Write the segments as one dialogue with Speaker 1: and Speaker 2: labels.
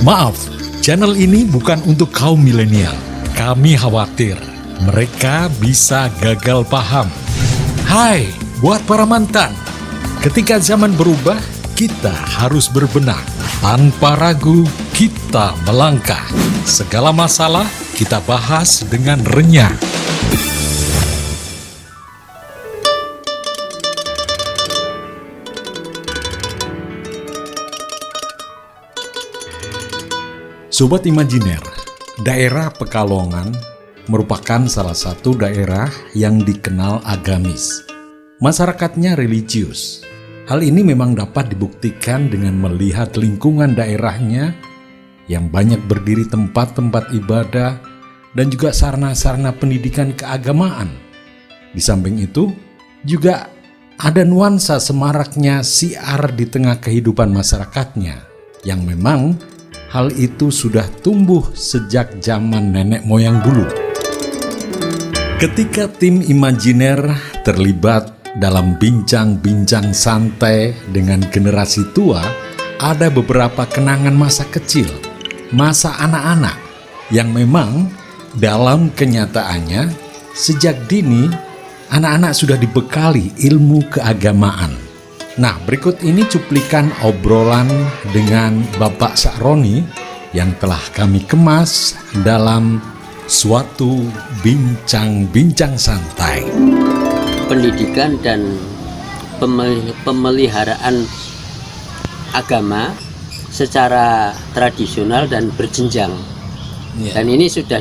Speaker 1: Maaf, channel ini bukan untuk kaum milenial. Kami khawatir mereka bisa gagal paham. Hai, buat para mantan, ketika zaman berubah, kita harus berbenah. Tanpa ragu, kita melangkah. Segala masalah kita bahas dengan renyah. Sobat Imajiner, daerah Pekalongan merupakan salah satu daerah yang dikenal agamis. Masyarakatnya religius. Hal ini memang dapat dibuktikan dengan melihat lingkungan daerahnya yang banyak berdiri tempat-tempat ibadah dan juga sarana-sarana pendidikan keagamaan. Di samping itu, juga ada nuansa semaraknya siar di tengah kehidupan masyarakatnya yang memang hal itu sudah tumbuh sejak zaman nenek moyang dulu. Ketika tim Imajiner terlibat dalam bincang-bincang santai dengan generasi tua, ada beberapa kenangan masa kecil, masa anak-anak, yang memang dalam kenyataannya sejak dini anak-anak sudah dibekali ilmu keagamaan. Nah, berikut ini cuplikan obrolan dengan Bapak Sakroni yang telah kami kemas dalam suatu bincang-bincang santai.
Speaker 2: Pendidikan dan pemeliharaan agama secara tradisional dan berjenjang. Dan ini sudah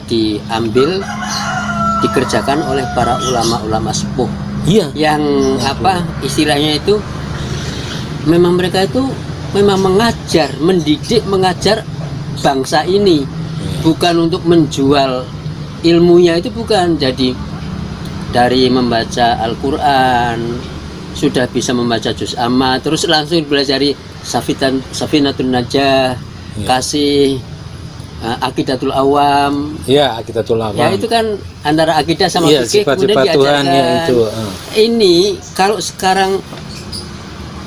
Speaker 2: dikerjakan oleh para ulama-ulama sepuh. Yang istilahnya itu memang mereka itu memang mendidik, mengajar bangsa ini, bukan untuk menjual ilmunya, itu bukan. Jadi dari membaca Al-Quran sudah bisa membaca juz amma, terus langsung belajar Safinatun Najah, kasih Aqidatul Awam.
Speaker 3: Aqidatul Awam.
Speaker 2: Ya, itu kan antara akidah sama fikih, kemudian
Speaker 3: diajarkan.
Speaker 2: Ini kalau sekarang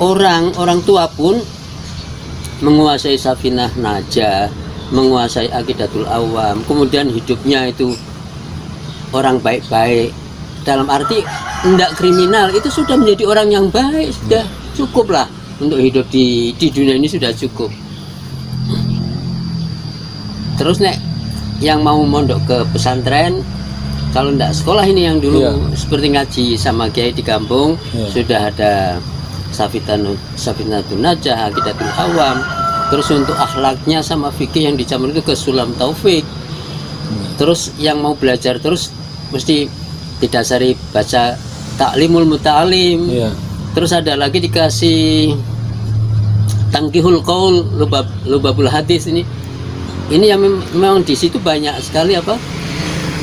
Speaker 2: orang tua pun menguasai Safinah Najah, menguasai Aqidatul Awam, kemudian hidupnya itu orang baik-baik, dalam arti tidak kriminal, itu sudah menjadi orang yang baik, sudah cukup lah untuk hidup di dunia ini, sudah cukup. Terus yang mau mondok ke pesantren, kalau tidak sekolah ini yang dulu seperti ngaji sama kiai di kampung, sudah ada Safinatun Najah, Aqidatul Awam. Terus untuk akhlaknya sama fikih yang dicampur itu ke Sulam Taufik. Terus yang mau belajar terus mesti didasari baca Ta'limul Muta'alim. Terus ada lagi dikasih Tangkihul Qaul, Lubabul Hadis ini. Ini yang memang di situ banyak sekali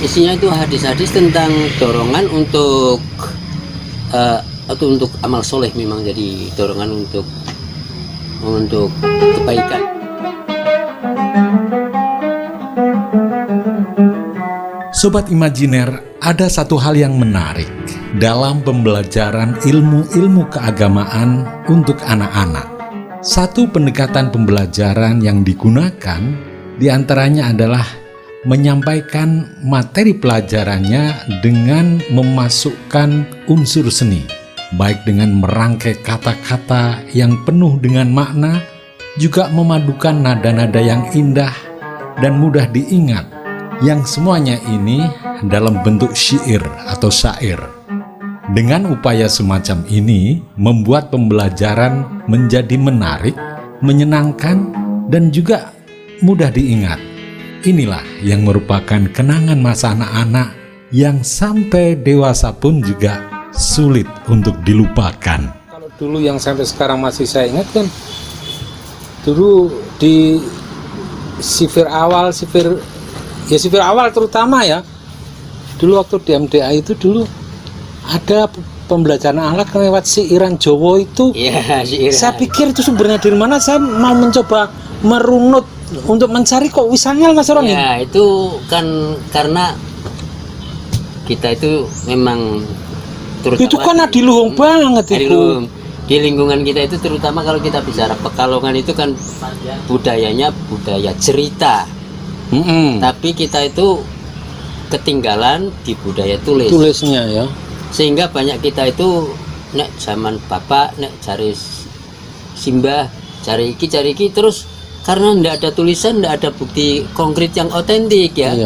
Speaker 2: isinya itu hadis-hadis tentang dorongan untuk atau untuk amal soleh, memang jadi dorongan untuk kebaikan.
Speaker 1: Sobat Imajiner, ada satu hal yang menarik dalam pembelajaran ilmu-ilmu keagamaan untuk anak-anak. Satu pendekatan pembelajaran yang digunakan diantaranya adalah menyampaikan materi pelajarannya dengan memasukkan unsur seni, baik dengan merangkai kata-kata yang penuh dengan makna, juga memadukan nada-nada yang indah dan mudah diingat, yang semuanya ini dalam bentuk syair atau syair. Dengan upaya semacam ini, membuat pembelajaran menjadi menarik, menyenangkan, dan juga mudah diingat. Inilah yang merupakan kenangan masa anak-anak yang sampai dewasa pun juga sulit untuk dilupakan.
Speaker 3: Kalau dulu yang sampai sekarang masih saya ingat kan, dulu di sifir awal terutama ya, dulu waktu di MDA itu dulu ada pembelajaran akhlak lewat siiran Jawa itu. Saya pikir itu sumbernya dari mana, saya mau mencoba merunut untuk mencari, kok wisangel Mas Roni.
Speaker 2: Ya, itu kan karena kita itu memang
Speaker 3: itu kan adiluhung banget itu.
Speaker 2: di lingkungan kita itu, terutama kalau kita bicara Pekalongan itu kan budayanya budaya cerita. Tapi kita itu ketinggalan di budaya
Speaker 3: tulisnya ya.
Speaker 2: Sehingga banyak kita itu nek zaman bapak nek cari simbah, cari iki terus karena ndak ada tulisan, ndak ada bukti konkret yang otentik ya.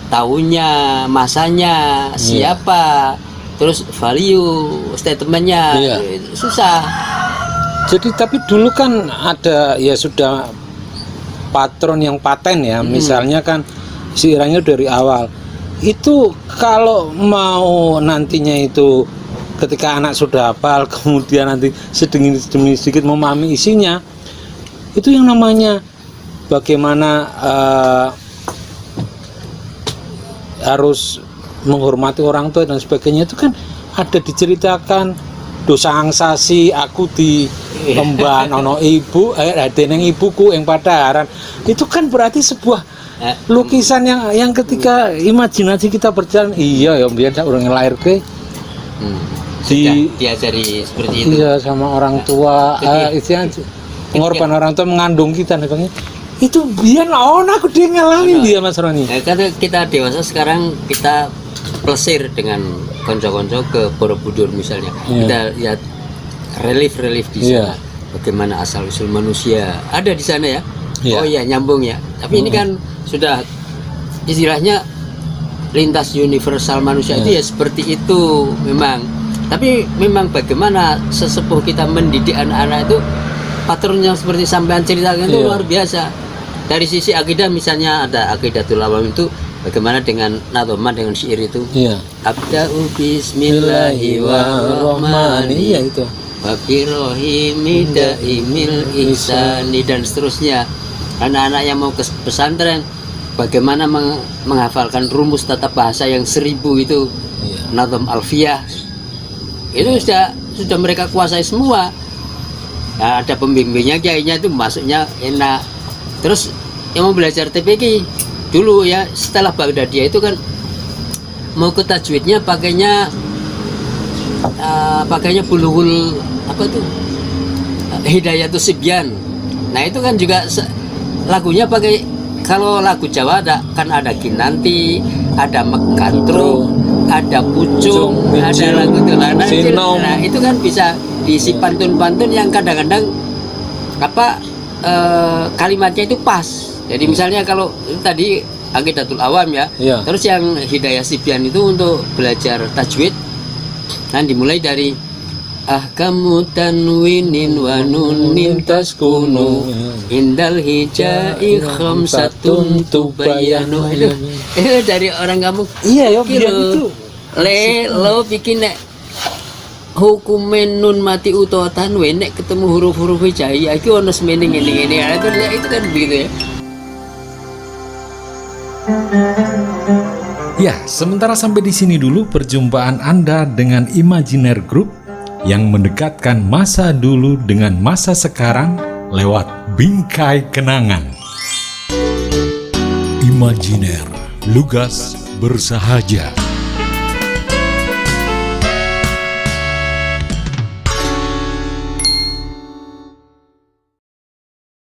Speaker 2: Tahunnya, masanya, siapa, terus value statementnya, susah.
Speaker 3: Jadi tapi dulu kan ada ya sudah patron yang paten ya, misalnya kan seirannya dari awal. Itu kalau mau nantinya itu ketika anak sudah hafal, kemudian nanti sedemi sedikit memahami isinya, itu yang namanya bagaimana harus menghormati orang tua dan sebagainya, itu kan ada diceritakan dosa angsasi aku di lemban ono ibu deneng ibuku yang padaharan. Itu kan berarti sebuah lukisan yang ketika imajinasi kita berjalan, iya ya biar orang lahir ke
Speaker 2: diajari seperti itu.
Speaker 3: Iya, sama orang tua, istilahnya pengorban orang tua mengandung kita nih Bang. Itu biar aku dia ngalamin dia Mas Roni.
Speaker 2: Karena kita dewasa sekarang, kita plesir dengan konco-konco ke Borobudur misalnya. Kita lihat relief di sana. Bagaimana asal usul manusia ada di sana ya. Oh iya, nyambung ya. Tapi ini kan sudah istilahnya lintas universal manusia itu ya seperti itu memang. Tapi memang bagaimana sesepuh kita mendidik anak-anak itu, patronnya seperti sampean ceritakan itu luar biasa. Dari sisi akidah misalnya ada Aqidatul Awam itu, bagaimana dengan nadhoman dengan syair itu. Abda'u bismillahirrahmanirrahim. Itu. Wabirohimi da'imil ihsani dan seterusnya. Anak-anak yang mau ke pesantren, bagaimana menghafalkan rumus tata bahasa yang 1000 itu, Nadhom Alfiyah. Itu sudah mereka kuasai semua. Nah, ada pembimbingnya, kiainya itu masuknya enak. Terus yang mau belajar TPQ dulu ya, setelah Baghdadiyah itu kan mau ke tajwidnya pakainya bulughul apa tuh, Hidayatus Sibyan. Nah itu kan juga lagunya pakai, kalau lagu Jawa kan ada Kinanti, ada Mekantro, ada Pucung, ada lagu Tulana. Nah itu kan bisa diisi pantun-pantun yang kadang-kadang kalimatnya itu pas. Jadi misalnya kalau tadi Aqidatul Awam ya, terus yang Hidayah Sibyan itu untuk belajar tajwid kan dimulai dari ahkamu tanwinin wa nunin taskunu indal hijai khamsatun tubayanu. Dari orang kampung.
Speaker 3: Iya ya gitu.
Speaker 2: Lo bikin hukumen nun mati utawa tanwin nek ketemu huruf-huruf hijaiyah iki ono semene ngene-ngene. Itu kan begitu ya.
Speaker 1: Ya, sementara sampai di sini dulu perjumpaan Anda dengan Imajiner Group yang mendekatkan masa dulu dengan masa sekarang lewat bingkai kenangan. Imajiner, lugas bersahaja.